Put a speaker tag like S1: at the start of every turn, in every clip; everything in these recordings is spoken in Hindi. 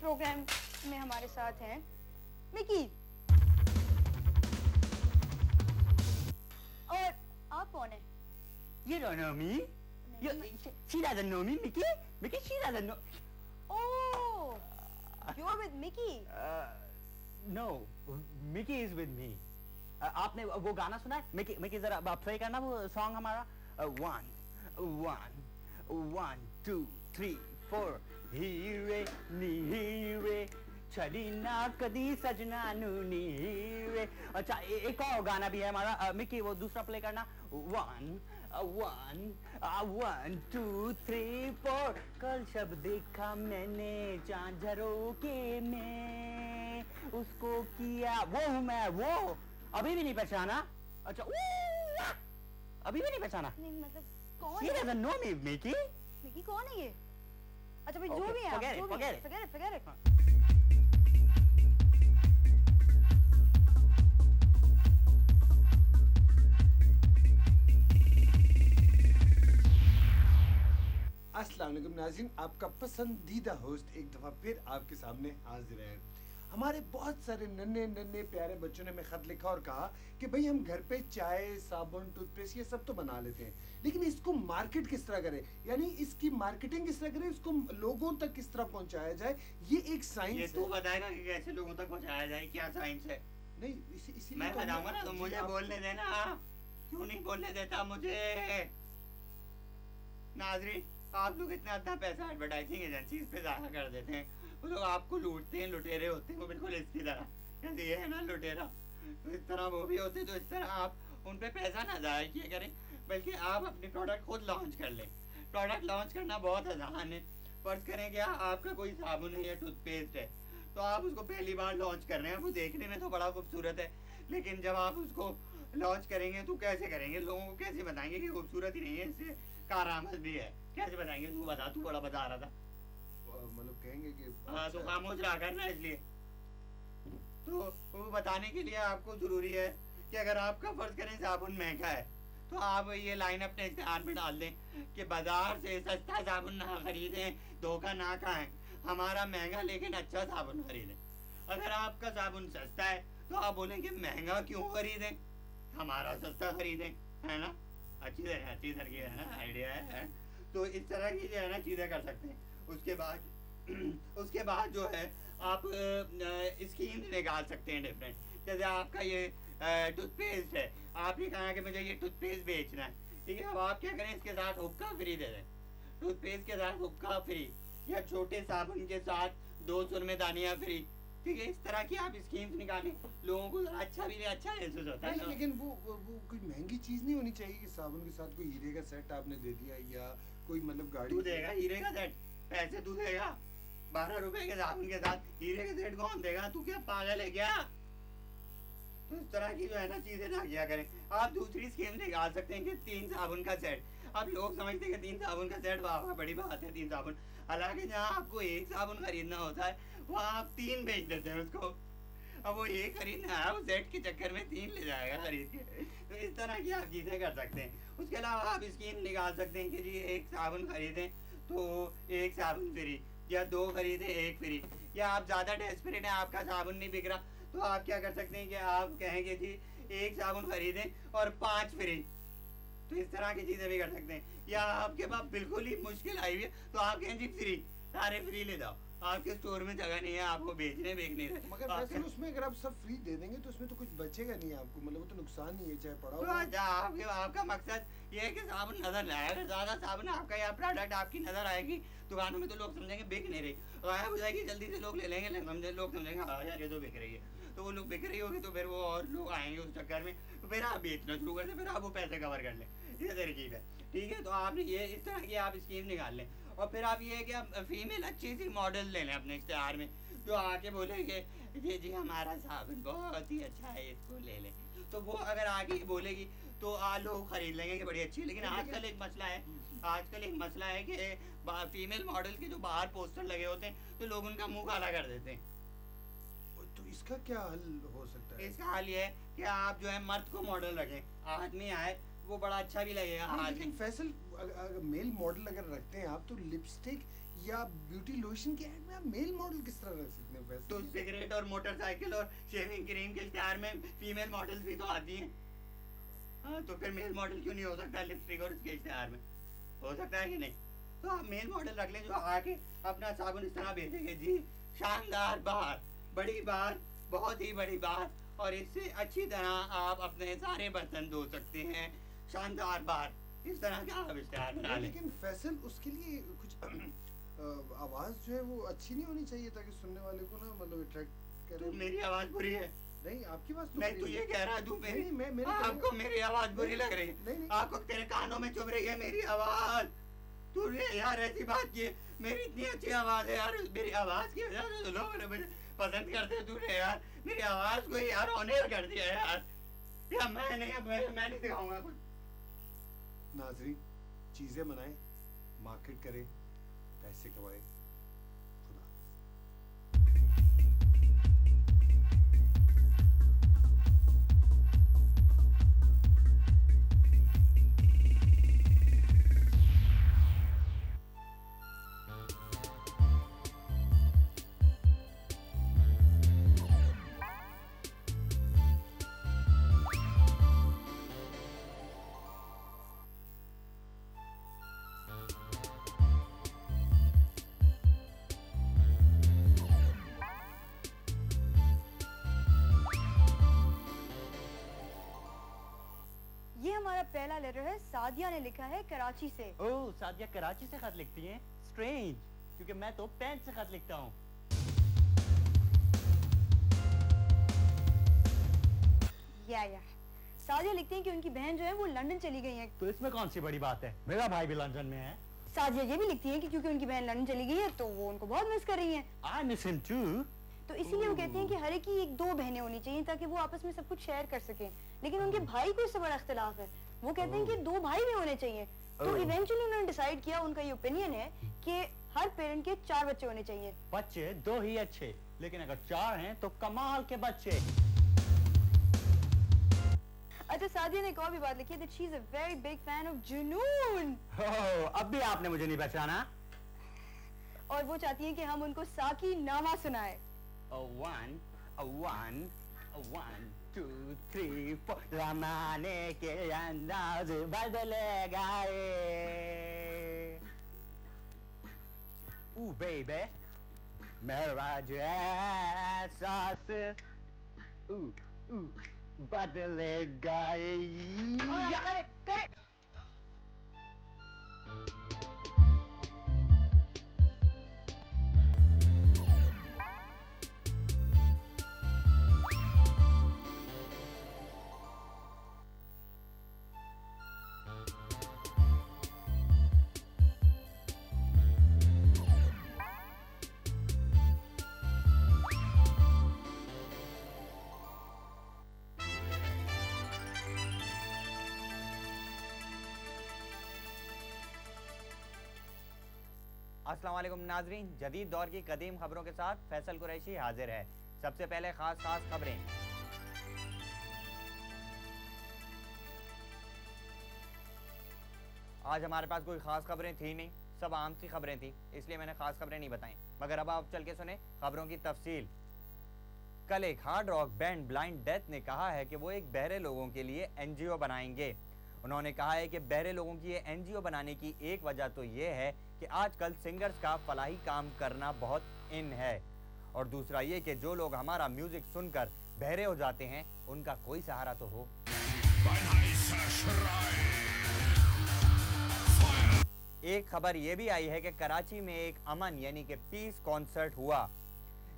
S1: प्रोग्राम में हमारे साथ हैं मिकी। और आप कौन हैं?
S2: You don't know me. She doesn't know me, Mickey. Mickey, she doesn't know.
S1: Oh, you're with Mickey.
S2: No, Mickey is with me. आपने वो गाना सुना है? Mickey, Mickey जरा प्ले करना वो सॉन्ग हमारा. One, two, three, four. हीरे नी हीरे छड़ी ना कदी सजना नूनी हीरे. अच्छा एक और गाना भी है हमारा. मिकी वो दूसरा प्ले करना. One, two, three, four. कल शब देखा मैंने चांद झरोके में उसको किया वो हूँ मैं वो. अभी भी नहीं पहचाना? अच्छा अभी भी नहीं पहचाना?
S1: नहीं मतलब कौन?
S2: She doesn't know me, Mickey.
S1: Mickey कौन है ये? अच्छा भाई
S2: Okay,
S1: जो भी है आप,
S2: forget it,
S1: जो भी
S2: forget
S1: है,
S2: it.
S1: forget it.
S3: अस्सलाम वालेकुम नाज़रीन, आपका पसंदीदा होस्ट एक दफ़ा फिर आपके सामने हाजिर है। हमारे बहुत सारे नन्हे नन्हे प्यारे बच्चों ने हमें ख़त लिखा और कहा कि भाई हम घर पे चाय, साबुन, टूथपेस्ट ये सब तो बना लेते हैं, लेकिन इसको मार्केट किस तरह करें, यानी इसकी मार्केटिंग किस तरह करें, इसको लोगों तक किस तरह पहुंचाया जाए, ये एक साइंस है।
S4: ये तू बताएगा कि कैसे लोगों तक पहुंचाया जाए, क्या साइंस है?
S3: नहीं इसी
S4: मैं बताऊंगा ना, तो मुझे बोलने देना. क्यों नहीं बोलने देता मुझे? नाज़रीन, आप लोग इतना पैसा एडवर्टाइजिंग एजेंसीज पे ज़ाया कर देते हैं. वो लोग आपको लूटते हैं, लुटेरे होते हैं वो बिल्कुल इसकी तरह. कहते ये है ना लुटेरा, तो इस तरह वो भी होते. तो इस तरह आप उन पे पैसा ना ज़ाया किया करें, बल्कि आप अपने प्रोडक्ट खुद लॉन्च कर लें. प्रोडक्ट लॉन्च करना बहुत आसान है. फ़र्ज़ करें कि आपका कोई साबुन है या टूथपेस्ट है, तो आप उसको पहली बार लॉन्च कर रहे हैं. वो देखने में तो बड़ा खूबसूरत है, लेकिन जब आप उसको लॉन्च करेंगे तो कैसे करेंगे? लोगों को कैसे बताएंगे कि खूबसूरत ही नहीं है, इससे कारामद भी है? कैसे बताएंगे? तू बता, तू बड़ा बता रहा था.
S3: मतलब कहेंगे कि
S4: तो खामोश रहा करना. इसलिए तो वो बताने के लिए आपको ज़रूरी है कि अगर आपका फ़र्ज़ करें साबुन महंगा है, तो आप ये लाइन अपने इश्तिहार में डाल दें कि बाजार से सस्ता साबुन ना खरीदें, धोखा ना खाएं, हमारा महंगा लेकिन अच्छा साबुन खरीदें. अगर आपका साबुन सस्ता है तो आप बोलेंगे महंगा क्यों खरीदें, हमारा सस्ता खरीदें. है ना? अच्छी तरह की है ना आइडिया है. तो इस तरह की जो है ना चीज़ें कर सकते हैं. उसके बाद जो है आप स्कीम निकाल सकते हैं डिफरेंट. जैसे आपका ये टूथपेस्ट है, आपने कहा कि मुझे ये टूथपेस्ट बेचना है, ठीक है. अब आप क्या करें, इसके साथ हुक्का फ्री दे दें. टूथपेस्ट के साथ हुक्का फ्री, या छोटे साबुन के साथ 2 सुरमेदानियाँ फ्री. ठीक है, इस तरह की आप स्कीम्स निकालें, लोगों को अच्छा भी अच्छा महसूस होता है.
S3: लेकिन वो कोई महंगी चीज नहीं होनी चाहिए कि साबुन के साथ कोई हीरे का सेट आपने दे दिया, या कोई मतलब गाड़ी.
S4: तू देगा हीरे का सेट? पैसे तू देगा? 12 रुपए के साबुन के साथ हीरे का सेट कौन देगा? तू क्या पागल है क्या? तो इस तरह की जो है ना चीजें ना किया करें. आप दूसरी स्कीम निकाल सकते हैं कि 3 साबुन का सेट. अब लोग समझते हैं कि 3 साबुन का सेट वाह बड़ी बात है 3 साबुन. हालांकि जहाँ आपको 1 साबुन खरीदना होता है, वहाँ आप 3 बेच देते हैं उसको. अब वो 1 खरीदना है, वो सेट के चक्कर में 3 ले जाएगा खरीद के. तो इस तरह की आप चीजें कर सकते हैं. उसके अलावा आप स्कीम निकाल सकते हैं कि जी 1 साबुन खरीदें तो 1 साबुन फ्री, या 2 खरीदें 1 फ्री. या आप ज़्यादा डेस्परेट हैं, आपका साबुन नहीं बिक रहा, तो आप क्या कर सकते हैं कि आप कहेंगे जी 1 साबुन खरीदें और 5 फ्री. तो इस तरह की चीज़ें भी कर सकते हैं. या आपके पास बिल्कुल ही मुश्किल आई हुई है, तो आप कहें जी फ्री, सारे फ्री ले जाओ, आपके स्टोर में जगह नहीं है, आपको बेचने बेचने रहे.
S3: मगर वैसे उसमें अगर आप सब फ्री दे देंगे तो उसमें तो कुछ बचेगा नहीं आपको, मतलब वो तो नुकसान ही है चाहे पड़ा
S4: तो
S3: हो.
S4: आपका मकसद ये है कि साबुन नजर ना आए. ज़्यादा साबुन आपका या प्रोडक्ट आपकी नजर आएगी दुकानों में, तो लोग समझेंगे बिक नहीं रही, गायब हो जाएगी, जल्दी से लोग ले लेंगे. लोग समझेंगे हाँ यार ये तो बिक रही है, तो वो लोग बिक रही होगी, तो फिर वो और लोग आएंगे उस चक्कर में, तो फिर आप बेचना शुरू कर दें, फिर आप वो पैसे कवर कर लें. ये तरकीब है. ठीक है, तो आपने ये इस तरह की आप स्कीम निकाल लें. और फिर आप ये है कि आप फीमेल अच्छी सी मॉडल ले लें अपने इश्तिहार में, जो आके बोलेंगे ये जी हमारा साबुन बहुत ही अच्छा है, इसको ले लें. तो वो अगर आगे बोलेगी तो लोग खरीद लेंगे कि बड़ी अच्छी है. लेकिन आजकल एक मसला है कि फीमेल मॉडल के जो बाहर पोस्टर लगे होते हैं, तो लोग उनका मुंह काला कर देते हैं.
S3: तो इसका क्या हल हो सकता है?
S4: इसका हल ये है कि आप जो है मर्द को मॉडल रखें, आदमी आए वो बड़ा अच्छा भी लगेगा.
S3: लेकिन फैसल अगर मेल मॉडल अगर रखते हैं आप, तो लिपस्टिक या ब्यूटी लोशन के ऐड में आप मेल मॉडल किस तरह रख सकते हैं
S4: तो
S3: वैसे?
S4: सिगरेट और मोटरसाइकिल और शेविंग क्रीम के इश्तेहार में फीमेल मॉडल्स भी तो आती हैं। हाँ, तो फिर मेल मॉडल क्यों नहीं हो सकता लिपस्टिक और इसके इश्तेहार में? हो सकता है कि नहीं? तो आप मेल मॉडल रख लें जो आके अपना साबुन इस तरह भेजेंगे, जी शानदार बार, बड़ी बार, बहुत ही बड़ी बार, और इससे अच्छी तरह आप अपने सारे बर्तन धो सकते हैं। शानदार बार, इस तरह का आप इश्तेहार बना लें।
S3: लेकिन फैसल उसके लिए कुछ आवाज जो है वो अच्छी नहीं होनी चाहिए ताकि सुनने वाले को ना मतलब अट्रैक्ट करे।
S4: तो मेरी आवाज बुरी है?
S3: नहीं, आपकी बात तो
S4: मैं
S3: बुरी
S4: तो
S3: है।
S4: ये कह रहा हूँ मेरी
S3: नहीं, मेरे
S4: आपको मेरी आवाज बुरी लग रही
S3: नहीं,
S4: है?
S3: नहीं।
S4: आपको तेरे कानों में चुभ रही है मेरी आवाज? तूने यार ऐसी बात की है, मेरी इतनी अच्छी आवाज है यार, मेरी आवाज की वजह से लोग मुझे पसंद करते हैं। तूने यार मेरी आवाज को यार ऑनर कर दिया यार। या मैं नहीं दिखाऊंगा कुछ।
S3: नाजरीन, चीजें बनाएं, मार्केट करें, पैसे कमाएं। खुदा
S1: ये हमारा पहला लेटर है, सादिया ने लिखा है कराची से।
S2: ओह, सादिया कराची से खत लिखती हैं? स्ट्रेंज, क्योंकि मैं तो पेन से खत लिखता हूँ।
S1: या सादिया लिखती हैं कि उनकी बहन जो है वो लंदन चली गई है।
S2: तो इसमें कौन सी बड़ी बात है? मेरा भाई भी लंदन में है।
S1: सादिया ये भी लिखती हैं कि क्योंकि उनकी बहन लंदन चली गई है तो वो उनको बहुत मिस कर रही हैं।
S2: I miss him too.
S1: तो इसीलिए वो कहती हैं कि हर एक की एक दो बहनें होनी चाहिए ताकि वो आपस में सब कुछ शेयर कर सकें। लेकिन उनके भाई को इससे बड़ा इख्तिलाफ है। वो कहते हैं कि दो भाई भी होने चाहिए। तो इवेंचुअली उन्होंने डिसाइड किया, उनका ये ओपिनियन है कि हर पेरेंट के 4 बच्चे होने चाहिए।
S2: बच्चे 2 ही अच्छे, लेकिन अगर 4 हैं तो कमाल के बच्चे।
S1: अच्छा, सादिया ने एक और भी बात लिखी है that she is a very big fan of जुनून।
S2: ओह, अब भी आपने मुझे नहीं पहचाना?
S1: और वो चाहती हैं कि हम उनको साकी नामा सुनाए।
S2: One, 2, 3, 4 जमाने के अंदाज बदले गए। बेबी, मेरा जो एहसास बदले गए।
S5: अस्सलाम वालेकुम नाजरीन, जदीद दौर की कदीम खबरों के साथ फैसल कुरैशी हाजिर है। सबसे पहले खास खबरें। आज हमारे पास कोई खास खबरें थी नहीं, सब आम सी खबरें थी, इसलिए मैंने खास खबरें नहीं बताई। मगर अब आप चल के सुने खबरों की तफसील। कल एक hard rock band blind death ने कहा है कि वो एक बहरे लोगों के लिए एनजीओ बनाएंगे। उन्होंने कहा है कि बहरे लोगों की ये एनजीओ बनाने की एक वजह तो ये है कि आजकल सिंगर्स का फलाही काम करना बहुत इन है, और दूसरा ये कि जो लोग हमारा म्यूजिक सुनकर बहरे हो जाते हैं उनका कोई सहारा तो हो। एक खबर ये भी आई है कि कराची में एक अमन यानी कि पीस कॉन्सर्ट हुआ,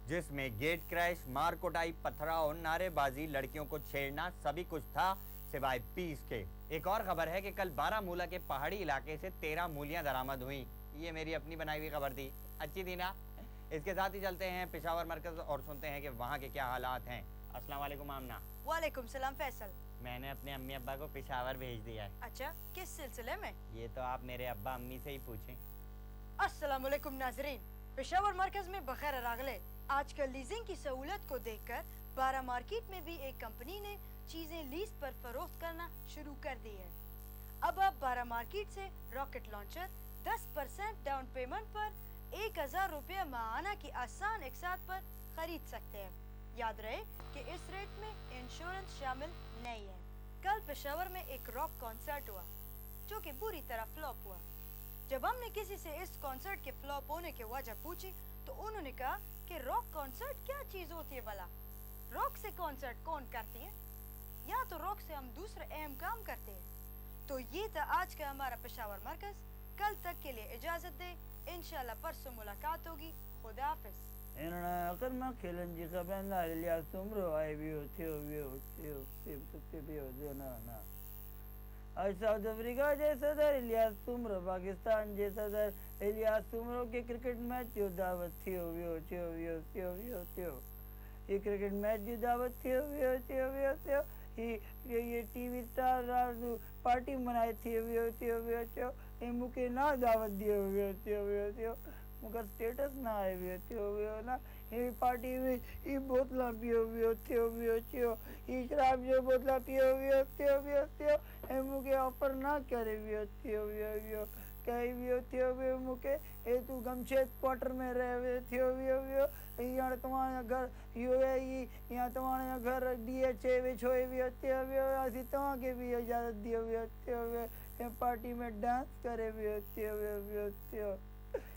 S5: जिसमें गेट क्रैश, मार कुटाई, पथराव, नारेबाजी, लड़कियों को छेड़ना, सभी कुछ था सिवाय पीस के। एक और खबर है कि कल बारामूला के पहाड़ी इलाके से 13 मूलियां बरामद हुई। ये मेरी अपनी बनाई हुई खबर थी, अच्छी थी ना। इसके साथ ही चलते हैं पेशावर मरकज और सुनते हैं कि वहाँ के क्या हालात हैं। अस्सलाम वालेकुम आमना।
S1: वालेकुम सलाम फैसल।
S5: मैंने अपने अम्मी अब्बा को पेशावर भेज दिया है।
S1: अच्छा, किस सिलसिले में?
S5: ये तो आप मेरे अब्बा अम्मी से ही पूछें।
S1: अस्सलाम वालेकुम नाजरीन, पेशावर मरकज में बखैर रागले। आजकल लीजिंग की सहूलत को देखकर बारा मार्केट में भी एक कंपनी ने चीजें लीज पर फरोख्त करना शुरू कर दी है। अब आप बारा मार्केट से रॉकेट लॉन्चर 10% डाउन पेमेंट पर 1000 रुपये माहाना की आसान इकसात पर खरीद सकते हैं। याद रहे कि इस रेट में इंश्योरेंस शामिल नहीं है। कल पेशावर में एक रॉक कॉन्सर्ट हुआ जो कि बुरी तरह फ्लॉप हुआ। जब हमने किसी से इस कॉन्सर्ट के फ्लॉप होने की वजह पूछी तो उन्होंने कहा कि रॉक कॉन्सर्ट क्या चीज़ होती है भला, रॉक से कॉन्सर्ट कौन करती है, या तो रॉक से हम दूसरे अहम काम करते हैं। तो ये था आज का हमारा पेशावर मरकज़। कल तक के लिए इजाज़त दें, इंशाल्लाह परसों मुलाकात होगी। खुदा हाफिज़।
S2: इन्होंने अगर मैं खेलन जी खबर ना लिया सुमरो आई भी होती ना आज साउथ अफ्रीका जैसा सदर इलियास सुमरो पाकिस्तान जैसा सदर इलियास सुमरो के क्रिकेट मैच जो दावत थी ये क्रिकेट मैच जो दावत थी ये टीवी स्टार पार्टी मनाई थी मुके ना दावत दी मुका स्टेटस ना आए ना ये पार्टी में ये बोतला पियो ये शराब जो बोतला पियो मुके ऑफर ना करे कहीं मुके ए तू गमशेद क्वार्टर में रहे यहाँ तुम्हारा घर यहाँ तुम्हारा घर DHA विच होए असी तव्हां के भी इजाजत दियो पार्टी में डांस करे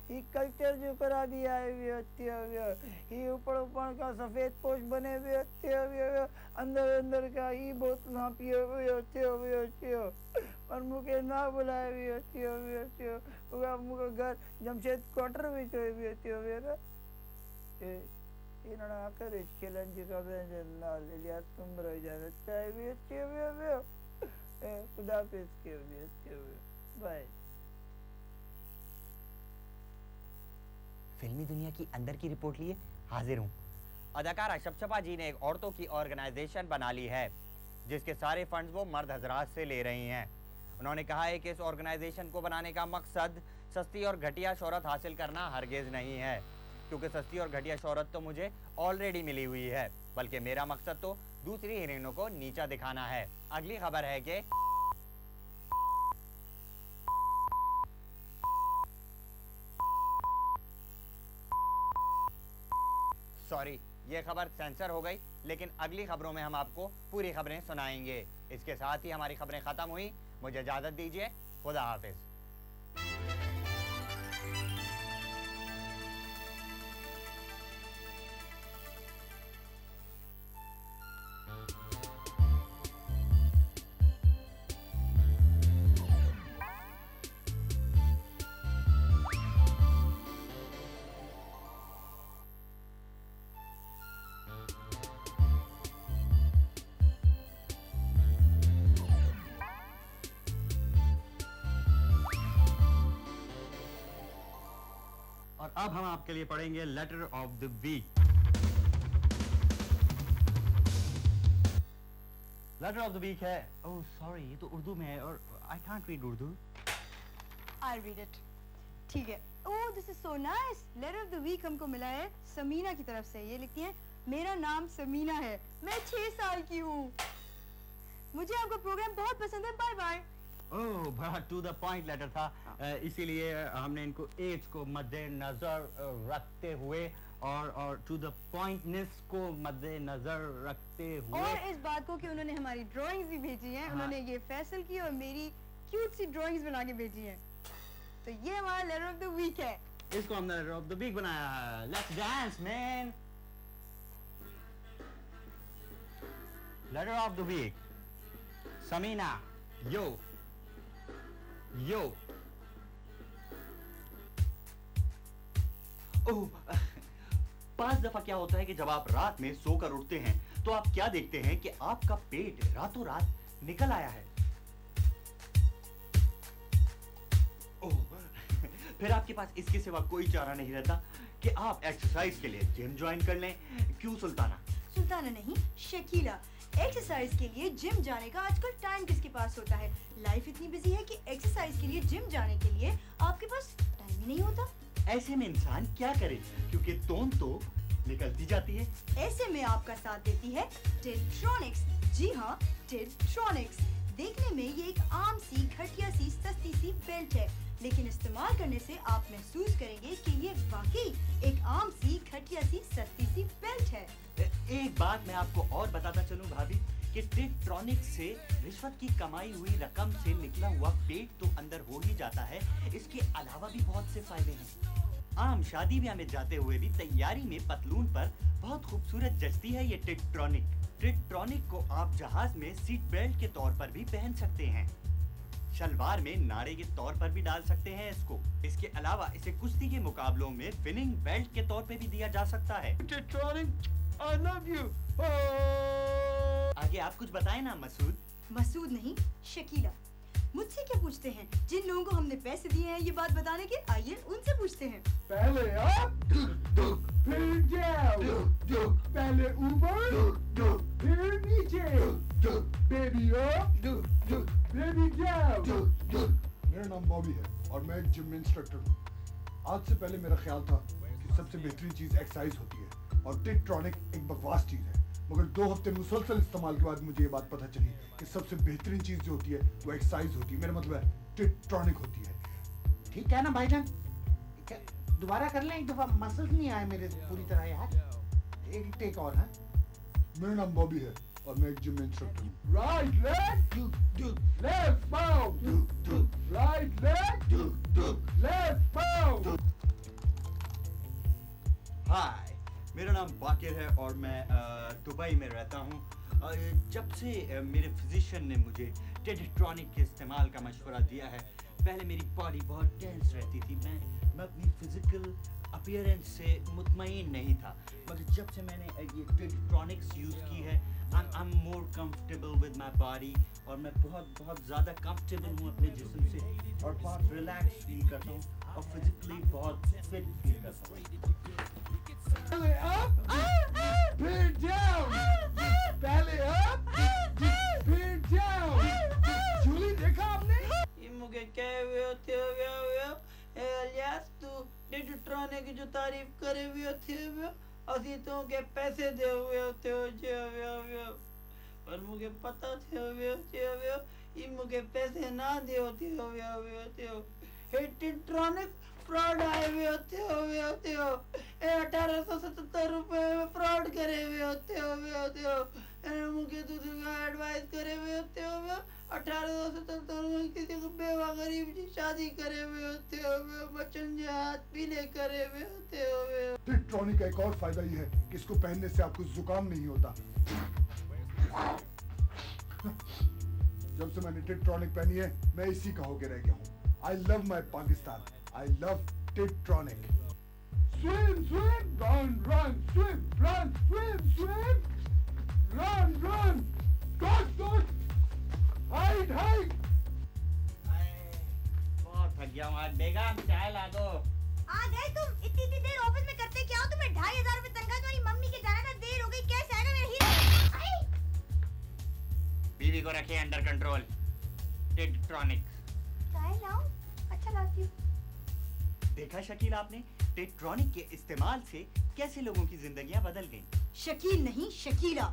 S2: ये कल्चर जो करा दिया है ये ऊपर का सफेद पोश बने अंदर का ही बोतल पियो और मुके ना बुलाए मुका घर जमशेद क्वार्टर में इन्होंने आकर खेलन जी का लिया तुम रह जाना चाहे खुदा पेश के बाय।
S5: फिल्मी दुनिया की अंदर की रिपोर्ट लिए हाजिर हूँ। अदाकारा शबशबा जी ने एक औरतों की ऑर्गेनाइजेशन बना ली है जिसके सारे फंड्स वो मर्द हजरात से ले रही हैं। उन्होंने कहा है कि इस ऑर्गेनाइजेशन को बनाने का मकसद सस्ती और घटिया शोहरत हासिल करना हरगिज़ नहीं है, क्योंकि सस्ती और घटिया शोहरत तो मुझे ऑलरेडी मिली हुई है, बल्कि मेरा मकसद तो दूसरी हीरोइनों को नीचा दिखाना है। अगली खबर है कि सॉरी, ये खबर सेंसर हो गई, लेकिन अगली खबरों में हम आपको पूरी खबरें सुनाएंगे। इसके साथ ही हमारी खबरें ख़त्म हुई। मुझे इजाज़त दीजिए। खुदा हाफिज़।
S4: और अब हम आपके लिए पढ़ेंगे letter of the week. Letter of the week है, ओह सॉरी, ये तो उर्दू में है और I can't read Urdu.
S1: I'll read it. ठीक है। Oh this is so nice. Letter of the week हमको मिला है समीना की तरफ से। ये लिखती हैं, मेरा नाम समीना है, मैं 6 साल की हूँ, मुझे आपका प्रोग्राम बहुत पसंद है, बाय बाय।
S4: ओह बड़ा टू द पॉइंट लेटर था, इसीलिए हमने इनको एज को मद्देनजर रखते हुए और टू द पॉइंटनेस को मद्देनजर रखते हुए
S1: और इस बात को कि उन्होंने हमारी ड्राइंग्स भी भेजी हैं।
S4: हाँ।
S1: उन्होंने ये फैसल की और मेरी क्यूट सी ड्राइंग्स बना के भेजी हैं। तो ये हमारा लेटर ऑफ द वीक है।
S4: इसको हमने लेटर ऑफ द वीक बनाया है। Let's dance man. Letter of the week, Samina, yo yo. Oh, 5 दफा क्या होता है कि जब आप रात में सोकर उठते हैं तो आप क्या देखते हैं कि आपका पेट रातों रात निकल आया है। ओह, फिर आपके पास इसके सिवा कोई चारा नहीं रहता कि आप एक्सरसाइज के लिए जिम ज्वाइन कर लें। क्यों सुल्ताना?
S1: सुल्ताना नहीं, शकीला। एक्सरसाइज के लिए जिम जाने का आजकल टाइम किसके पास होता है? लाइफ इतनी बिजी है कि एक्सरसाइज के लिए जिम जाने के लिए आपके पास टाइम ही नहीं होता।
S4: ऐसे में इंसान क्या करे, क्योंकि तोन तो निकलती जाती है।
S1: ऐसे में आपका साथ देती है टिल्ट्रॉनिक्स। जी हाँ, टिल्ट्रॉनिक्स। देखने में ये एक आम सी घटिया सी सस्ती सी बेल्ट है, लेकिन इस्तेमाल करने से आप महसूस करेंगे कि ये वाकई एक आम सी घटिया सी सस्ती सी बेल्ट है।
S2: एक बात मैं आपको और बताता चलूं भाभी कि टिकट्रॉनिक से रिश्वत की कमाई हुई रकम से निकला हुआ पेट तो अंदर हो ही जाता है, इसके अलावा भी बहुत से फायदे हैं। आम शादी ब्याह में जाते हुए भी तैयारी में पतलून पर बहुत खूबसूरत जचती है ये टिकट्रॉनिक। टिकट्रॉनिक को आप जहाज में सीट बेल्ट के तौर पर भी पहन सकते हैं, शलवार में नाड़े के तौर पर भी डाल सकते हैं इसको। इसके अलावा इसे कुश्ती के मुकाबलों में विनिंग बेल्ट के तौर पे भी दिया जा सकता है।
S3: I love you.
S2: आगे आप कुछ बताएं ना मसूद।
S1: मसूद नहीं, शकीला। मुझसे क्या पूछते हैं? जिन लोगों को हमने पैसे दिए हैं ये बात बताने के, आइए उनसे पूछते हैं।
S3: पहले आप फिर जाओ, पहले ऊपर फिर नीचे, बेबी अप बेबी डाउन। मेरा नाम बॉबी है और मैं एक जिम इंस्ट्रक्टर हूँ। आज से पहले मेरा ख्याल था कि सबसे बेहतरीन चीज एक्सरसाइज होती है और टिकट्रॉनिक एक बकवास चीज है, मगर 2 हफ्ते मुसलसल इस्तेमाल के बाद मुझे ये बात पता चली कि सबसे बेहतरीन चीज जो होती है वो एक्सरसाइज होती है। मेरा मतलब है टिकट्रॉनिक होती है।
S6: ठीक है ना भाईजान, दोबारा कर लें एक दफा, मसल्स नहीं आए मेरे पूरी तरह यार। एक टेक और है।
S3: मेरा नाम बॉबी है और मैं एक जिम इंस्ट्रक्टर हूँ। राइट लेग, लेफ्ट पाव, राइट लेग, लेफ्ट पाव।
S2: हाय, मेरा नाम बाकिर है और मैं दुबई में रहता हूँ। जब से मेरे फिजिशियन ने मुझे टिकट्रॉनिक के इस्तेमाल का मशवरा दिया है, पहले मेरी बॉडी बहुत टेंस रहती थी, मैं अपनी फिजिकल अपीयरेंस से मुतमईन नहीं था, मगर जब से मैंने ये टिकट्रॉनिक्स यूज़ की है, I am more comfortable with my body और मैं बहुत ज़्यादा कंफर्टेबल हूँ अपने जिस्म से और बहुत रिलैक्स फील करता हूँ और फिजिकली बहुत फिट फील करता हूँ।
S3: पहले अप फिर डाउन, पहले अप फिर डाउन। जूली देखा आपने?
S7: ये मुझे क्या हुए होते हो एलियास, तू टिकट्रॉनिक की जो तारीफ करे हुए होते हो असी तो के पैसे दे हुए होते हो जो पर मुझे पता थे हुए होते हो ये मुझे पैसे ना दे होते हो टिकट्रॉनिक फ्रॉड आए हुए होते हो 1877 रुपए में फ्रॉड करे हुए होते हो मुझे तुझे एडवाइस करे हुए होते हो 1877 में किसी को बेवा गरीब की शादी करे हुए होते हो बच्चन के हाथ पीले करे हुए होते हो।
S3: टिकट्रॉनिक का एक और फायदा ये है कि इसको पहनने से आपको जुकाम नहीं होता। जब से मैंने टिकट्रॉनिक पहनी है मैं इसी का होके रह गया हूँ। I love my Pakistan, I love टिकट्रॉनिक। Swim, swim, run, run, swim, run, swim, swim, run, run, dodge, dodge, hide, hide.
S2: बहुत थक गया हूँ आज। बेगम चाय ला दो।
S1: आ गए तुम? इतनी देर ऑफिस में करते क्या हो? तुम्हें 2500 रुपए तनख्वाह तुम्हारी मम्मी के जाना था, देर हो गई, कैसे आएगा मेरा हीरो?
S4: बीवी को रखिए अंडर कंट्रोल। टिकट्रॉनिक
S1: चाय लाऊं? अच्छा लाती हूँ।
S2: देखा शकील आपने, टिकट्रॉनिक के इस्तेमाल से कैसे लोगों की जिंदगियां बदल गईं।
S1: शकील नहीं, शकीला।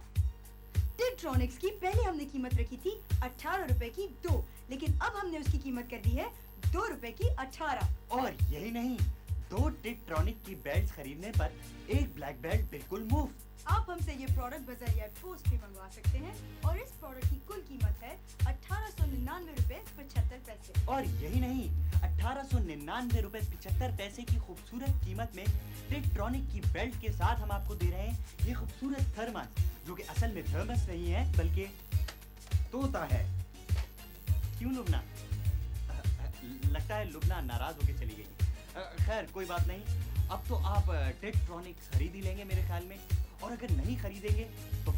S1: टिकट्रॉनिक्स की पहले हमने कीमत रखी थी 18 रुपए की 2, लेकिन अब हमने उसकी कीमत कर दी है 2 रुपए की 18।
S2: और यही नहीं, 2 टिकट्रॉनिक की बेल्ट खरीदने पर एक ब्लैक बेल्ट बिल्कुल मुफ्त।
S1: आप हमसे ये प्रोडक्ट बजरिया पोस्ट पे मंगवा सकते हैं और इस प्रोडक्ट की कुल कीमत है 1899 रुपए 75 पैसे।
S2: और यही नहीं, 1899 रुपए 75 पैसे की खूबसूरत कीमत में टिकट्रॉनिक की बेल्ट के साथ हम आपको दे रहे हैं ये खूबसूरत थर्मस, जो कि असल में थर्मस नहीं है बल्कि तोता है। क्यों लुबना? लगता है लुबना नाराज होकर चली गई। खैर कोई बात नहीं, अब तो आप टिकट्रॉनिक खरीद ही लेंगे मेरे ख्याल में, और अगर नहीं खरीदेंगे तो